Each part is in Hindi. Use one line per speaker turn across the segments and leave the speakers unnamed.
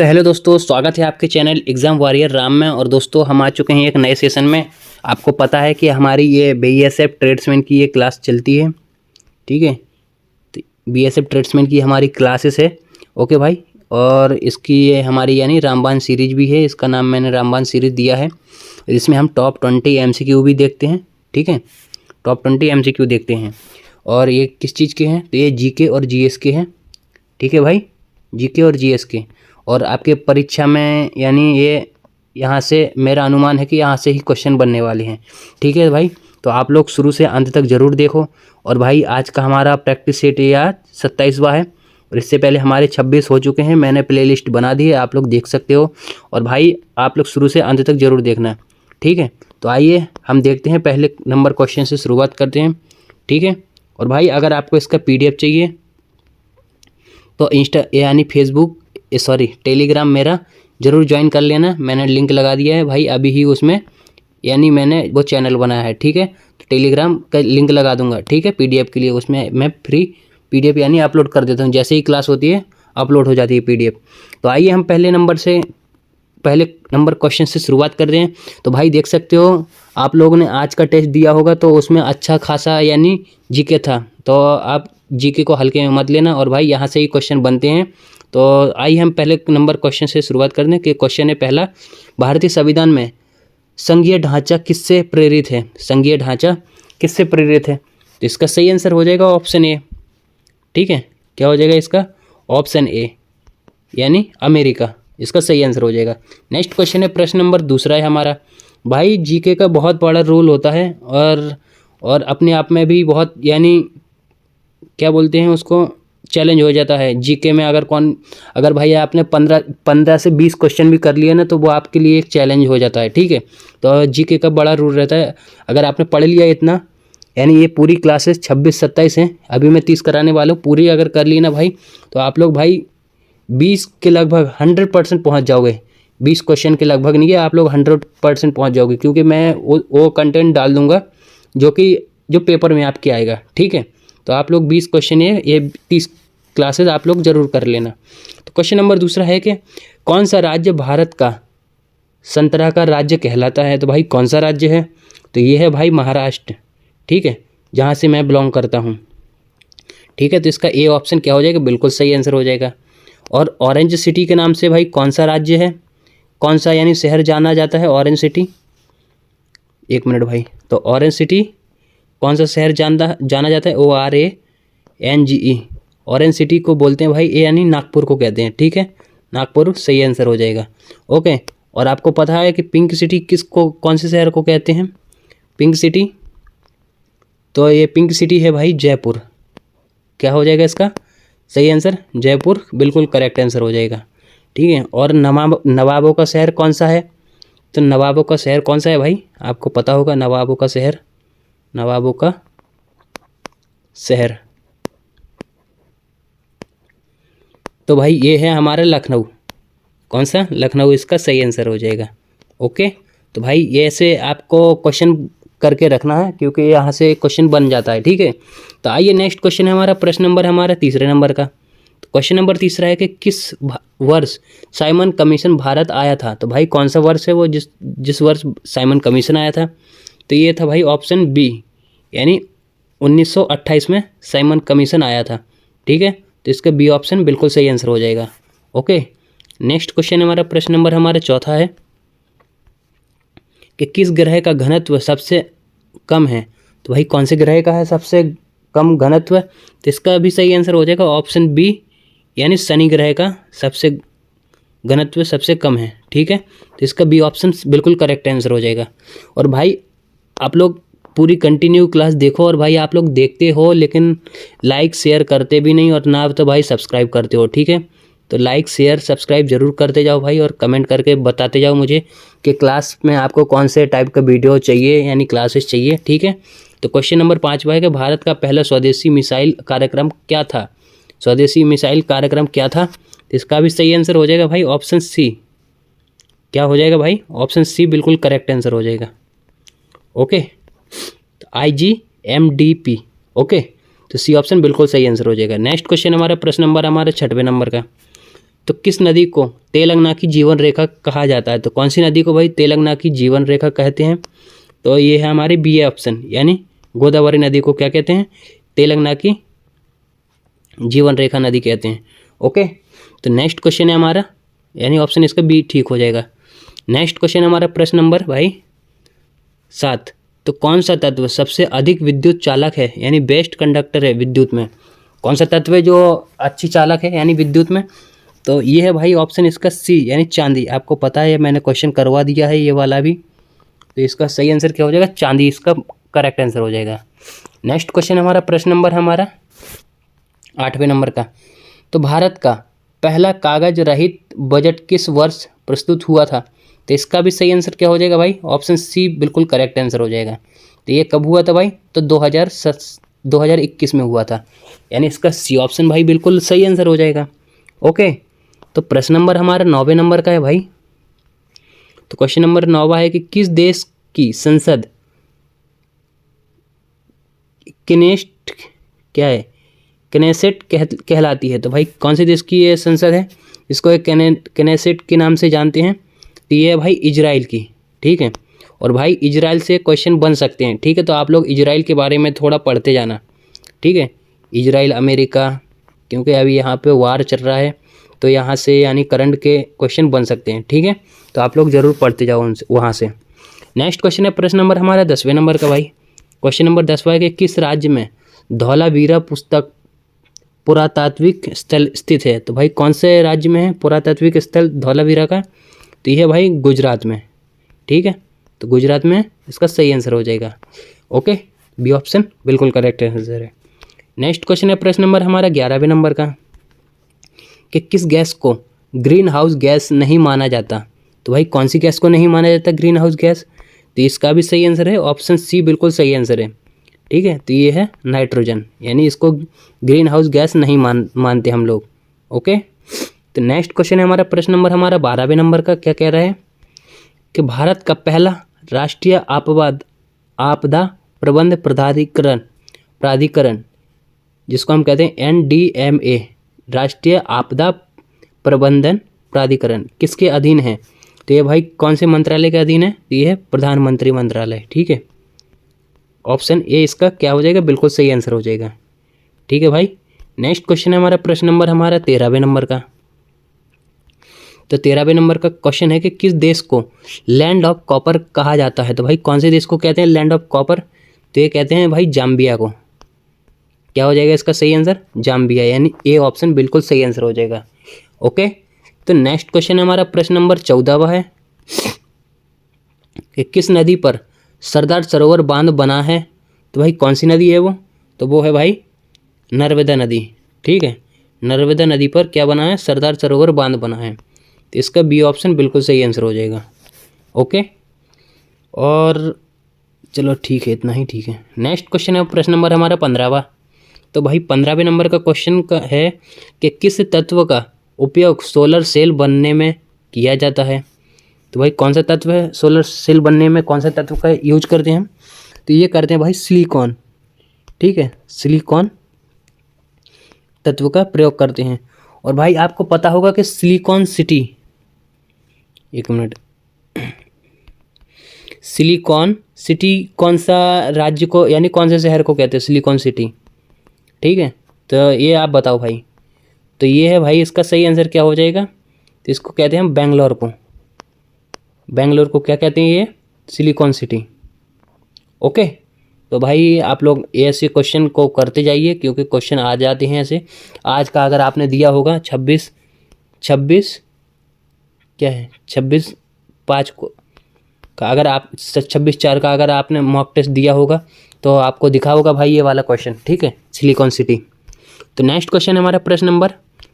तो हेलो दोस्तों, स्वागत है आपके चैनल एग्ज़ाम वॉरियर राम में। और दोस्तों हम आ चुके हैं एक नए सेशन में। आपको पता है कि हमारी ये बीएसएफ ट्रेड्समैन की ये क्लास चलती है, ठीक है। तो बीएसएफ ट्रेड्समैन की हमारी क्लासेस है, ओके भाई। और इसकी ये हमारी यानी रामबाण सीरीज भी है, इसका नाम मैंने रामबाण सीरीज दिया है। इसमें हम टॉप 20 एमसीक्यू भी देखते हैं, ठीक है। टॉप 20 एमसीक्यू देखते हैं। और ये किस चीज़ के हैं? तो ये जीके और जीएस के हैं, ठीक है भाई, जीके और जीएस के। और आपके परीक्षा में यानी ये यहाँ से मेरा अनुमान है कि यहाँ से ही क्वेश्चन बनने वाले हैं, ठीक है भाई। तो आप लोग शुरू से अंत तक ज़रूर देखो। और भाई आज का हमारा प्रैक्टिस सेट यार 27वां है, और इससे पहले हमारे 26 हो चुके हैं। मैंने प्लेलिस्ट बना दी है, आप लोग देख सकते हो। और भाई आप लोग शुरू से अंत तक ज़रूर देखना, ठीक है। तो आइए हम देखते हैं, पहले नंबर क्वेश्चन से शुरुआत करते हैं, ठीक है। और भाई अगर आपको इसका PDF चाहिए तो इंस्टा यानी फेसबुक टेलीग्राम मेरा ज़रूर ज्वाइन कर लेना। मैंने लिंक लगा दिया है भाई अभी ही उसमें, यानी मैंने वो चैनल बनाया है, ठीक है। तो टेलीग्राम का लिंक लगा दूंगा, ठीक है, PDF के लिए। उसमें मैं फ्री PDF यानी अपलोड कर देता हूँ, जैसे ही क्लास होती है अपलोड हो जाती है PDF। तो आइए हम पहले नंबर क्वेश्चन से शुरुआत करते हैं। तो भाई देख सकते हो आप लोगों ने आज का टेस्ट दिया होगा, तो उसमें अच्छा खासा यानी जीके था, तो आप जीके को हल्के में मत लेना। और भाई यहाँ से ही क्वेश्चन बनते हैं। तो आइए हम पहले नंबर क्वेश्चन से शुरुआत करते हैं कि क्वेश्चन है पहला, भारतीय संविधान में संघीय ढांचा किससे प्रेरित है? संघीय ढांचा किससे प्रेरित है? तो इसका सही आंसर हो जाएगा ऑप्शन ए, ठीक है। क्या हो जाएगा इसका? ऑप्शन ए यानी अमेरिका, इसका सही आंसर हो जाएगा। नेक्स्ट क्वेश्चन है, प्रश्न नंबर दूसरा है हमारा। भाई जीके का बहुत बड़ा रोल होता है और अपने आप में भी बहुत यानी क्या बोलते हैं उसको, चैलेंज हो जाता है जीके में। अगर भाई आपने 15 से 20 क्वेश्चन भी कर लिए ना, तो वो आपके लिए एक चैलेंज हो जाता है, ठीक है। तो जीके का बड़ा रूल रहता है। अगर आपने पढ़ लिया इतना, यानी ये पूरी क्लासेस 26-27 हैं, अभी मैं 30 कराने वाला हूँ, पूरी अगर कर ली ना भाई, तो आप लोग भाई 20 के लगभग 100% पहुँच जाओगे। 20 क्वेश्चन के लगभग नहीं है, आप लोग 100% पहुँच जाओगे, क्योंकि मैं वो कंटेंट डाल दूँगा जो पेपर में आपके आएगा, ठीक है। तो आप लोग 20 क्वेश्चन है, ये 30 क्लासेस आप लोग ज़रूर कर लेना। तो क्वेश्चन नंबर दूसरा है कि कौन सा राज्य भारत का संतरा का राज्य कहलाता है? तो भाई कौन सा राज्य है? तो ये है भाई महाराष्ट्र, ठीक है, जहाँ से मैं बिलोंग करता हूँ, ठीक है। तो इसका ए ऑप्शन क्या हो जाएगा? बिल्कुल सही आंसर हो जाएगा। और ऑरेंज सिटी के नाम से भाई कौन सा राज्य है, कौन सा यानी शहर जाना जाता है? ऑरेंज सिटी, एक मिनट भाई। तो ऑरेंज सिटी कौन सा शहर जाना जाता है? ORANGE, ऑरेंज सिटी को बोलते हैं भाई, ए यानी नागपुर को कहते हैं, ठीक है। नागपुर सही आंसर हो जाएगा, ओके। और आपको पता है कि पिंक सिटी कौन से शहर को कहते हैं? पिंक सिटी, तो ये पिंक सिटी है भाई जयपुर। क्या हो जाएगा इसका सही आंसर? जयपुर बिल्कुल करेक्ट आंसर हो जाएगा, ठीक है। और नवाबों का शहर कौन सा है? तो नवाबों का शहर कौन सा है भाई? आपको पता होगा नवाबों का शहर तो भाई ये है हमारा लखनऊ। कौन सा? लखनऊ इसका सही आंसर हो जाएगा, ओके। तो भाई ये ऐसे आपको क्वेश्चन करके रखना है, क्योंकि यहाँ से क्वेश्चन बन जाता है, ठीक है। तो आइए नेक्स्ट क्वेश्चन है हमारा, प्रश्न नंबर हमारा तीसरे नंबर का। तो क्वेश्चन नंबर तीसरा है कि किस वर्ष साइमन कमीशन भारत आया था? तो भाई कौन सा वर्ष है वो जिस वर्ष साइमन कमीशन आया था? तो ये था भाई ऑप्शन बी, यानी 1928 में साइमन कमीशन आया था, ठीक है। तो इसका बी ऑप्शन बिल्कुल सही आंसर हो जाएगा, ओके। नेक्स्ट क्वेश्चन हमारा, प्रश्न नंबर हमारा चौथा है कि किस ग्रह का घनत्व सबसे कम है? तो भाई कौन से ग्रह का है सबसे कम घनत्व? तो इसका भी सही आंसर हो जाएगा ऑप्शन बी, यानी शनि ग्रह का सबसे घनत्व सबसे कम है, ठीक है। तो इसका बी ऑप्शन बिल्कुल करेक्ट आंसर हो जाएगा। और भाई आप लोग पूरी कंटिन्यू क्लास देखो। और भाई आप लोग देखते हो लेकिन लाइक शेयर करते भी नहीं, और ना तो भाई सब्सक्राइब करते हो, ठीक है। तो लाइक शेयर सब्सक्राइब जरूर करते जाओ भाई, और कमेंट करके बताते जाओ मुझे कि क्लास में आपको कौन से टाइप का वीडियो चाहिए यानी क्लासेस चाहिए, ठीक है। तो क्वेश्चन नंबर 5 है कि भारत का पहला स्वदेशी मिसाइल कार्यक्रम क्या था? स्वदेशी मिसाइल कार्यक्रम क्या था? तो इसका भी सही आंसर हो जाएगा भाई ऑप्शन सी। क्या हो जाएगा भाई? ऑप्शन सी बिल्कुल करेक्ट आंसर हो जाएगा, ओके। तो IGMDP, ओके। तो सी ऑप्शन बिल्कुल सही आंसर हो जाएगा। नेक्स्ट क्वेश्चन हमारा, प्रश्न नंबर हमारा 6वें नंबर का। तो किस नदी को तेलंगाना की जीवन रेखा कहा जाता है? तो कौन सी नदी को भाई तेलंगाना की जीवन रेखा कहते हैं? तो ये है हमारे बी ऑप्शन, यानी गोदावरी नदी को क्या कहते हैं? तेलंगाना की जीवन रेखा नदी कहते हैं। ओके, तो नेक्स्ट क्वेश्चन है हमारा, यानी ऑप्शन इसका बी ठीक हो जाएगा। नेक्स्ट क्वेश्चन हमारा प्रश्न नंबर भाई 7। तो कौन सा तत्व सबसे अधिक विद्युत चालक है, यानी बेस्ट कंडक्टर है विद्युत में? कौन सा तत्व है जो अच्छी चालक है यानी विद्युत में? तो ये है भाई ऑप्शन इसका सी, यानी चांदी। आपको पता है मैंने क्वेश्चन करवा दिया है ये वाला भी, तो इसका सही आंसर क्या हो जाएगा? चांदी इसका करेक्ट आंसर हो जाएगा। नेक्स्ट क्वेश्चन हमारा प्रश्न नंबर हमारा 8वें नंबर का। तो भारत का पहला कागज रहित बजट किस वर्ष प्रस्तुत हुआ था? तो इसका भी सही आंसर क्या हो जाएगा भाई? ऑप्शन सी बिल्कुल करेक्ट आंसर हो जाएगा। तो ये कब हुआ था भाई? तो 2021 में हुआ था, यानी इसका सी ऑप्शन भाई बिल्कुल सही आंसर हो जाएगा। ओके, तो प्रश्न नंबर हमारा 9वें नंबर का है भाई। तो क्वेश्चन नंबर 9 है कि किस देश की संसद किनेस्ट क्या है? किनेसेट कहलाती है? तो भाई कौन से देश की ये संसद है? इसको एक किनेसेट के नाम से जानते हैं। तो ये है भाई इजराइल की, ठीक है। और भाई इजराइल से क्वेश्चन बन सकते हैं, ठीक है। तो आप लोग इजराइल के बारे में थोड़ा पढ़ते जाना, ठीक है। इजराइल अमेरिका, क्योंकि अभी यहाँ पे वार चल रहा है, तो यहाँ से यानी करंट के क्वेश्चन बन सकते हैं, ठीक है। तो आप लोग ज़रूर पढ़ते जाओ उनसे वहाँ से। नेक्स्ट क्वेश्चन है प्रश्न नंबर हमारा 10वें नंबर का भाई। क्वेश्चन नंबर 10वां है कि किस राज्य में धौलावीरा पुस्तक पुरातात्विक स्थल स्थित है? तो भाई कौन से राज्य में है पुरातात्विक स्थल धौलावीरा का? तो यह है भाई गुजरात में, ठीक है। तो गुजरात में इसका सही आंसर हो जाएगा। ओके, बी ऑप्शन बिल्कुल करेक्ट आंसर है। नेक्स्ट क्वेश्चन है प्रश्न नंबर हमारा 11वें नंबर का कि किस गैस को ग्रीन हाउस गैस नहीं माना जाता? तो भाई कौन सी गैस को नहीं माना जाता ग्रीन हाउस गैस? तो इसका भी सही आंसर है, ऑप्शन सी बिल्कुल सही आंसर है, ठीक है। तो ये है नाइट्रोजन, यानी इसको ग्रीन हाउस गैस नहीं मानते हम लोग। ओके, तो नेक्स्ट क्वेश्चन है हमारा प्रश्न नंबर हमारा 12वें नंबर का। क्या कह रहा है कि भारत का पहला राष्ट्रीय आपदा प्रबंध प्राधिकरण जिसको हम कहते हैं NDMA, राष्ट्रीय आपदा प्रबंधन प्राधिकरण, किसके अधीन है? तो ये भाई कौन से मंत्रालय के अधीन है? ये है प्रधानमंत्री मंत्रालय, ठीक है। ऑप्शन ए इसका क्या हो जाएगा? बिल्कुल सही आंसर हो जाएगा, ठीक है भाई। नेक्स्ट क्वेश्चन है हमारा प्रश्न नंबर हमारा 13वें नंबर का। तो 13वें नंबर का क्वेश्चन है कि किस देश को लैंड ऑफ कॉपर कहा जाता है? तो भाई कौन से देश को कहते हैं लैंड ऑफ कॉपर? तो ये कहते हैं भाई जाम्बिया को। क्या हो जाएगा इसका सही आंसर? जाम्बिया, यानी ए ऑप्शन बिल्कुल सही आंसर हो जाएगा। ओके, तो नेक्स्ट क्वेश्चन है हमारा प्रश्न नंबर 14वां है कि किस नदी पर सरदार सरोवर बांध बना है? तो भाई कौन सी नदी है वो? तो वो है भाई नर्मदा नदी, ठीक है। नर्मदा नदी पर क्या बना है? सरदार सरोवर बांध बना है। तो इसका बी ऑप्शन बिल्कुल सही आंसर हो जाएगा। ओके, और चलो ठीक है, इतना ही ठीक है। नेक्स्ट क्वेश्चन है प्रश्न नंबर हमारा 15वां। तो भाई 15वें नंबर का क्वेश्चन का है कि किस तत्व का उपयोग सोलर सेल बनने में किया जाता है? तो भाई कौन सा तत्व है सोलर सेल बनने में, कौन सा तत्व का यूज करते हैं हम? तो ये करते हैं भाई सिलिकॉन, ठीक है। सिलिकॉन तत्व का प्रयोग करते हैं। और भाई आपको पता होगा कि सिलिकॉन सिटी, एक मिनट, सिलिकॉन सिटी कौन सा राज्य को यानी कौन से शहर को कहते हैं सिलिकॉन सिटी, ठीक है। तो ये आप बताओ भाई। तो ये है भाई इसका सही आंसर क्या हो जाएगा? तो इसको कहते हैं हम बेंगलोर को। बेंगलोर को क्या कहते हैं? ये सिलिकॉन सिटी। ओके, तो भाई आप लोग ऐसे क्वेश्चन को करते जाइए, क्योंकि क्वेश्चन आ जाते हैं ऐसे। आज का अगर आपने दिया होगा 26 क्या है 26/5 को का, अगर आप 26/4 का अगर आपने मॉक टेस्ट दिया होगा तो आपको दिखा होगा भाई ये वाला क्वेश्चन, ठीक है, सिलिकॉन सिटी। तो नेक्स्ट क्वेश्चन हमारा प्रश्न नंबर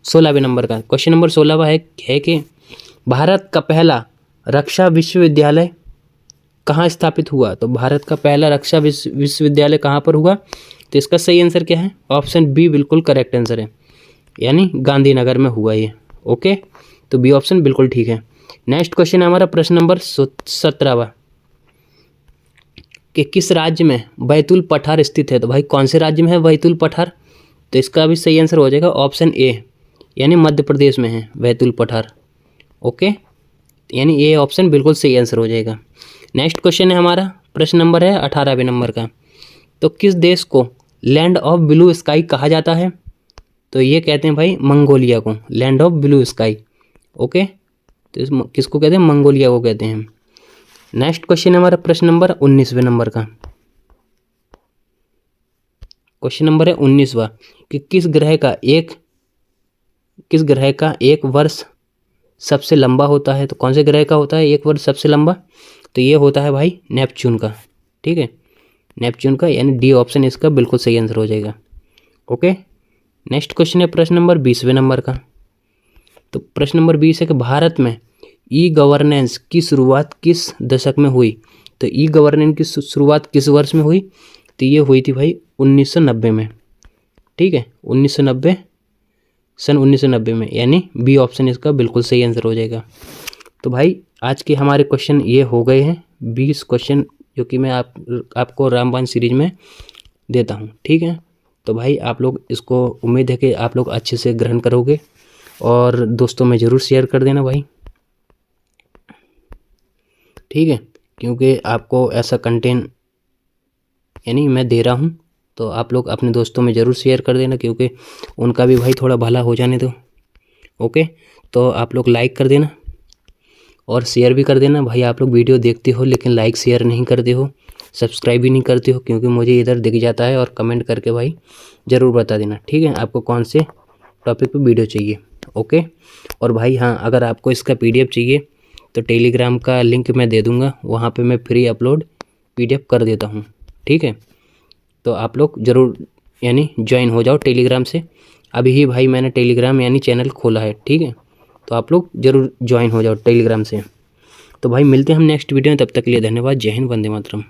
16वें नंबर का। क्वेश्चन नंबर 16वां है कि भारत का पहला रक्षा विश्वविद्यालय कहाँ स्थापित हुआ? तो भारत का पहला रक्षा विश्वविद्यालय कहाँ पर हुआ? तो इसका सही आंसर क्या है? ऑप्शन बी बिल्कुल करेक्ट आंसर है, यानी गांधीनगर में हुआ ये। ओके, तो बी ऑप्शन बिल्कुल ठीक है। नेक्स्ट क्वेश्चन है हमारा प्रश्न नंबर 17वां कि किस राज्य में बैतुल पठार स्थित है? तो भाई कौन से राज्य में है बैतुल पठार? तो इसका भी सही आंसर हो जाएगा ऑप्शन ए, यानी मध्य प्रदेश में है बैतूल पठार। ओके, यानी ये ऑप्शन बिल्कुल सही आंसर हो जाएगा। नेक्स्ट क्वेश्चन है हमारा, प्रश्न नंबर है 18वें नंबर का। तो किस देश को लैंड ऑफ ब्लू स्काई कहा जाता है? तो ये कहते हैं भाई मंगोलिया को, land of blue sky. Okay, तो किसको कहते हैं? मंगोलिया को कहते हैं। नेक्स्ट क्वेश्चन है हमारा प्रश्न नंबर 19वें नंबर का। क्वेश्चन नंबर है 19वां कि किस ग्रह का एक वर्ष सबसे लंबा होता है? तो कौन से ग्रह का होता है एक वर्ष सबसे लंबा? तो ये होता है भाई नेपच्यून का। ठीक है, नेपच्यून का, यानी डी ऑप्शन इसका बिल्कुल सही आंसर हो जाएगा। ओके, नेक्स्ट क्वेश्चन है प्रश्न नंबर 20वें नंबर का। तो प्रश्न नंबर 20 है कि भारत में ई गवर्नेंस की शुरुआत किस दशक में हुई? तो ई गवर्नेंस की शुरुआत किस वर्ष में हुई? तो ये हुई थी भाई 1990 में। ठीक है, 1990, सन 1990 में, यानी बी ऑप्शन इसका बिल्कुल सही आंसर हो जाएगा। तो भाई आज के हमारे क्वेश्चन ये हो गए हैं 20 क्वेश्चन, जो कि मैं आपको रामबाण सीरीज में देता हूँ। ठीक है, तो भाई आप लोग इसको, उम्मीद है कि आप लोग अच्छे से ग्रहण करोगे और दोस्तों में ज़रूर शेयर कर देना भाई। ठीक है, क्योंकि आपको ऐसा कंटेंट यानी मैं दे रहा हूँ, तो आप लोग अपने दोस्तों में ज़रूर शेयर कर देना, क्योंकि उनका भी भाई थोड़ा भला हो जाने दो। ओके, तो आप लोग लाइक कर देना और शेयर भी कर देना। भाई आप लोग वीडियो देखते हो लेकिन लाइक शेयर नहीं करते हो, सब्सक्राइब भी नहीं करते हो, क्योंकि मुझे इधर दिख जाता है। और कमेंट करके भाई ज़रूर बता देना। ठीक है, आपको कौन से टॉपिक पे वीडियो चाहिए। ओके, और भाई हाँ, अगर आपको इसका PDF चाहिए तो टेलीग्राम का लिंक मैं दे दूँगा, वहाँ पे मैं फ्री अपलोड PDF कर देता हूँ। ठीक है, तो आप लोग ज़रूर यानी ज्वाइन हो जाओ टेलीग्राम से। अभी ही भाई मैंने टेलीग्राम यानी चैनल खोला है। ठीक है, तो आप लोग ज़रूर ज्वाइन हो जाओ टेलीग्राम से। तो भाई मिलते हैं हम नेक्स्ट वीडियो में, तब तक के लिए धन्यवाद। जय हिंद, वंदे मातरम।